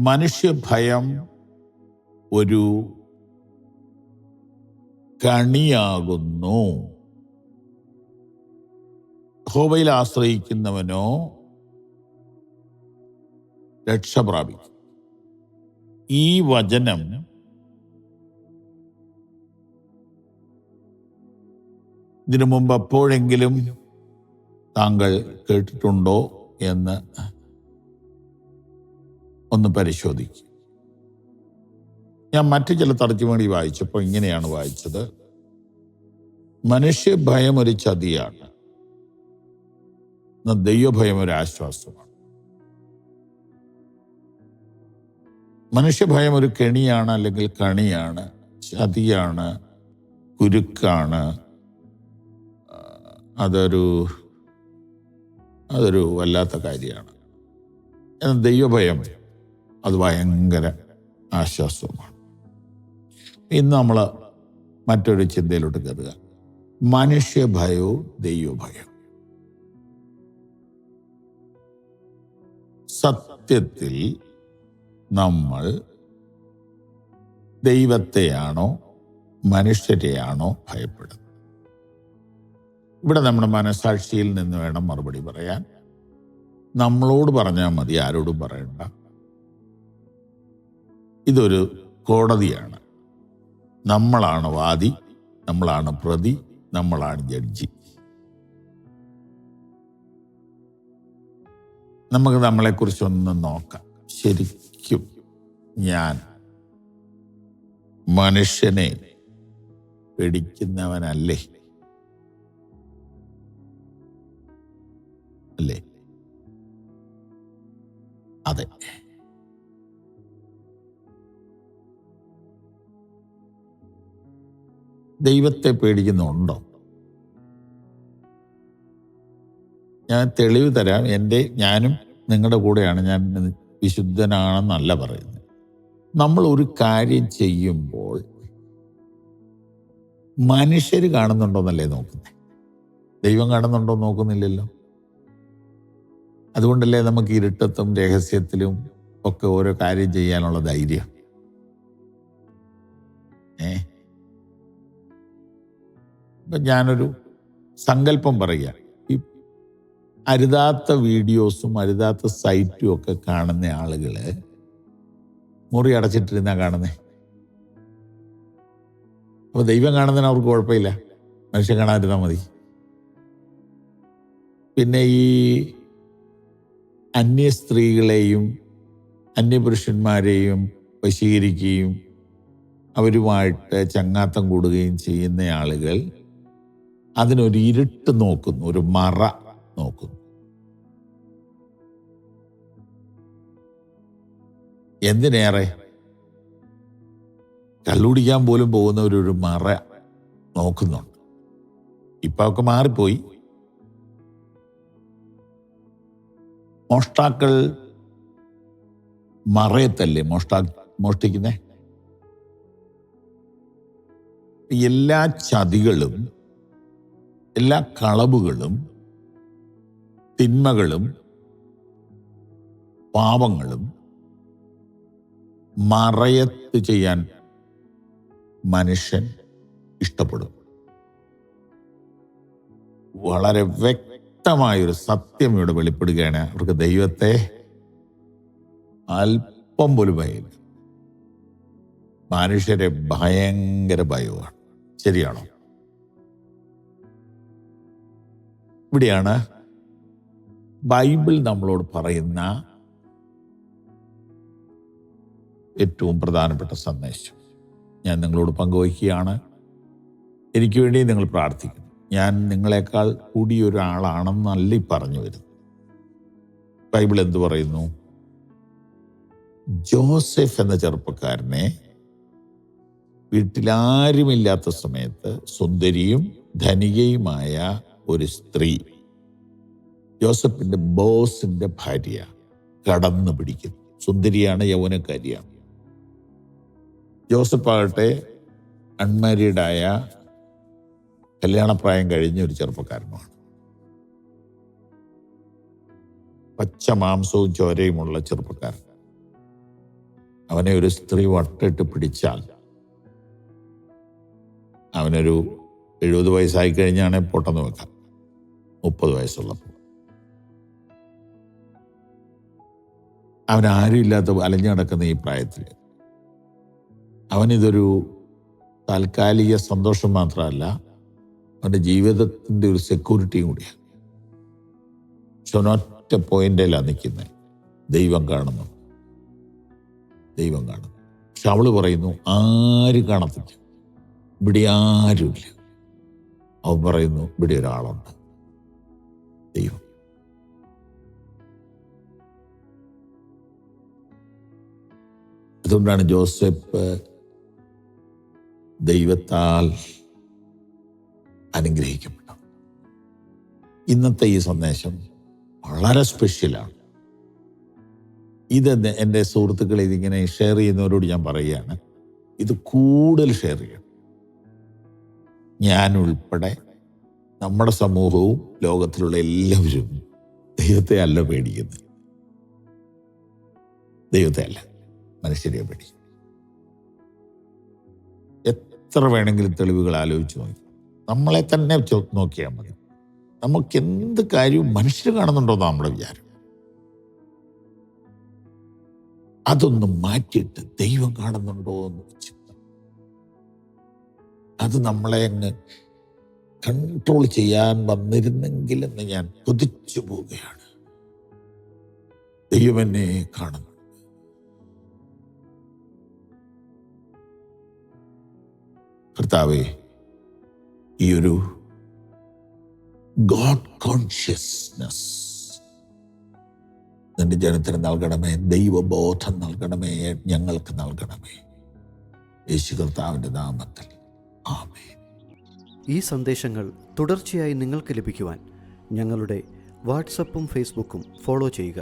മനുഷ്യഭയം ഒരു കണിയാകുന്നു. യഹോവയിൽ ആശ്രയിക്കുന്നവനോ രക്ഷ പ്രാപിക്കും. ഈ വചനം ഇതിനു മുമ്പ് എപ്പോഴെങ്കിലും താങ്കൾ കേട്ടിട്ടുണ്ടോ എന്ന് ഒന്ന് പരിശോധിക്കും. ഞാൻ മറ്റു ചില തർജ്ജിമകൾ വായിച്ചപ്പോൾ ഇങ്ങനെയാണ് വായിച്ചത്: മനുഷ്യഭയം ഒരു ചതിയാണ്, ദൈവഭയം ഒരു ആശ്വാസമാണ്. മനുഷ്യഭയം ഒരു കെണിയാണ്, അല്ലെങ്കിൽ കണിയാണ്, ചതിയാണ്, കുരുക്കാണ്. അതൊരു വല്ലാത്ത കാര്യമാണ്. എന്നാൽ ദൈവഭയം അത് ഭയങ്കര ആശ്വാസവുമാണ്. ഇന്ന് നമ്മൾ മറ്റൊരു ചിന്തയിലോട്ട് കയറുക. മനുഷ്യഭയവും ദൈവഭയം. സത്യത്തിൽ നമ്മൾ ദൈവത്തെയാണോ മനുഷ്യരെയാണോ ഭയപ്പെടുന്നത്? ഇവിടെ നമ്മുടെ മനസാക്ഷിയിൽ നിന്ന് വേണം മറുപടി പറയാൻ. നമ്മളോട് പറഞ്ഞാൽ മതി, ആരോടും പറയണ്ട. ഇതൊരു കോടതിയാണ്. നമ്മളാണ് വാദി, നമ്മളാണ് പ്രതി, നമ്മളാണ് ജഡ്ജി. നമുക്ക് നമ്മളെക്കുറിച്ചൊന്ന് നോക്കാം. ശരിക്കും ഞാൻ മനുഷ്യനെ പേടിക്കുന്നവനല്ലേ? അല്ലേ? അതെ. ദൈവത്തെ പേടിക്കുന്നുണ്ടോ? ഞാൻ തെളിവ് തരാം. ഞാനും നിങ്ങളുടെ കൂടെയാണ്. ഞാൻ വിശുദ്ധനാണെന്നല്ല പറയുന്നത്. നമ്മൾ ഒരു കാര്യം ചെയ്യുമ്പോൾ മനുഷ്യർ കാണുന്നുണ്ടോന്നല്ലേ നോക്കുന്നത്? ദൈവം കാണുന്നുണ്ടോ നോക്കുന്നില്ലല്ലോ. അതുകൊണ്ടല്ലേ നമുക്ക് ഇരുട്ടത്തും രഹസ്യത്തിലും ഒക്കെ ഓരോ കാര്യം ചെയ്യാനുള്ള ധൈര്യം. ഇപ്പം ഞാനൊരു സങ്കല്പം പറയുക. ഈ അരുതാത്ത വീഡിയോസും അരുതാത്ത സൈറ്റും ഒക്കെ കാണുന്ന ആളുകള് മുറി അടച്ചിട്ടിരുന്നാ കാണുന്നേ. അപ്പൊ ദൈവം കാണുന്നതിന് അവർക്ക് കുഴപ്പമില്ല, മനുഷ്യൻ കാണാതിരുന്നാൽ മതി. പിന്നെ ഈ അന്യ സ്ത്രീകളെയും അന്യപുരുഷന്മാരെയും വശീകരിക്കുകയും അവരുമായിട്ട് ചങ്ങാത്തം കൂടുകയും ചെയ്യുന്ന ആളുകൾ അതിനൊരു ഇരുട്ട് നോക്കുന്നു, ഒരു മറ നോക്കുന്നു. എന്തിനേറെ കള്ളുടിക്കാൻ പോലും പോകുന്നവരൊരു മറ നോക്കുന്നുണ്ട്. ഇപ്പൊ ഒക്കെ മാറിപ്പോയി. മോഷ്ടാക്കൾ മറയത്തല്ലേ മോഷ്ടിക്കുന്നേ? എല്ലാ ചതികളും എല്ലാ കളവുകളും തിന്മകളും പാപങ്ങളും മറയത്ത് ചെയ്യാൻ മനുഷ്യൻ ഇഷ്ടപ്പെടും. വളരെ വ്യക്തമായൊരു സത്യം ഇവിടെ വെളിപ്പെടുകയാണ്. അവർക്ക് ദൈവത്തെ അല്പം പോലും ഭയമില്ല. മനുഷ്യരെ ഭയങ്കര ഭയമാണ്. ശരിയാണോ? ഇവിടെയാണ് ബൈബിൾ നമ്മളോട് പറയുന്ന ഏറ്റവും പ്രധാനപ്പെട്ട സന്ദേശം ഞാൻ നിങ്ങളോട് പങ്കുവയ്ക്കുകയാണ്. എനിക്ക് വേണ്ടി നിങ്ങൾ പ്രാർത്ഥിക്കുന്നു. ഞാൻ നിങ്ങളെക്കാൾ കൂടിയൊരാളാണെന്നല്ല ഈ പറഞ്ഞു വരുന്നത്. ബൈബിൾ എന്തു പറയുന്നു? ജോസഫ് എന്ന ചെറുപ്പക്കാരനെ വീട്ടിലാരുമില്ലാത്ത സമയത്ത് സുന്ദരിയും ധനികയുമായ ഒരു സ്ത്രീ, ജോസഫിന്റെ ബോസിന്റെ ഭാര്യ, കടന്നു പിടിക്കുന്നു. സുന്ദരിയാണ്, യൗവനക്കാരിയാണ്. ജോസഫ് ആകട്ടെ അൺമാരീഡായ, കല്യാണപ്രായം കഴിഞ്ഞ ഒരു ചെറുപ്പക്കാരനുമാണ്. പച്ച മാംസവും ചോരയുമുള്ള ചെറുപ്പക്കാരൻ. അവനെ ഒരു സ്ത്രീ വട്ടിട്ട് പിടിച്ചാൽ അവനൊരു 70 വയസ്സായി കഴിഞ്ഞാണെങ്കിൽ പൊട്ടെന്ന് വെക്കാം, 30 വയസ്സുള്ളപ്പോൾ. അവനാരും ഇല്ലാത്ത അലഞ്ഞു നടക്കുന്ന ഈ പ്രായത്തിൽ അവനിതൊരു താൽക്കാലിക സന്തോഷം മാത്രമല്ല, അവൻ്റെ ജീവിതത്തിൻ്റെ ഒരു സെക്യൂരിറ്റിയും കൂടിയാണ്. പക്ഷെ അവനൊറ്റ പോയിന്റിലാണ് നിൽക്കുന്നത്, ദൈവം കാണുന്നു, ദൈവം കാണുന്നു. പക്ഷെ അവള് പറയുന്നു ആരും കാണത്തില്ല, ഇവിടെ ആരുമില്ല. അവൻ പറയുന്നു ഇവിടെ ഒരാളുണ്ട്, ദൈവം. അതുകൊണ്ടാണ് ജോസഫ് ദൈവത്താൽ അനുഗ്രഹിക്കപ്പെട്ടത്. ഇന്നത്തെ ഈ സന്ദേശം വളരെ സ്പെഷ്യലാണ്. ഇത് എൻ്റെ സുഹൃത്തുക്കളെ ഇതിങ്ങനെ ഷെയർ ചെയ്യുന്നവരോട് ഞാൻ പറയുകയാണ്, ഇത് കൂടുതൽ ഷെയർ ചെയ്യണം. ഞാനുൾപ്പെടെ നമ്മുടെ സമൂഹവും ലോകത്തിലുള്ള എല്ലാവരും ദൈവത്തെ അല്ല പേടിക്കുന്നത്, ദൈവത്തെ അല്ല, മനുഷ്യരെ പേടിക്കും. എത്ര വേണമെങ്കിലും തെളിവുകൾ ആലോചിച്ച് നോക്കി, നമ്മളെ തന്നെ നോക്കിയാൽ മതി. നമുക്ക് എന്ത് കാര്യവും മനുഷ്യർ കാണുന്നുണ്ടോന്നാണ് നമ്മുടെ വിചാരം. അതൊന്നും മാറ്റിയിട്ട് ദൈവം കാണുന്നുണ്ടോ എന്ന് ചിന്ത, അത് നമ്മളെ അങ്ങ് കൺട്രോൾ ചെയ്യാൻ വന്നിരുന്നെങ്കിലെന്ന് ഞാൻ കൊതിച്ചു പോവുകയാണ്. ദൈവം എന്നെ കാണുന്നു. കർത്താവേ, ഈ ഒരു ഗോഡ് കോൺഷ്യസ്നസ് നിന്റെ ജനത്തിന് നൽകണമേ, ദൈവബോധം നൽകണമേ, ഞങ്ങൾക്ക് നൽകണമേ, യേശു കർത്താവിൻ്റെ നാമത്തിൽ ആമേൻ. ഈ സന്ദേശങ്ങൾ തുടർച്ചയായി നിങ്ങൾക്ക് ലഭിക്കുവാൻ ഞങ്ങളുടെ വാട്സപ്പും ഫേസ്ബുക്കും ഫോളോ ചെയ്യുക.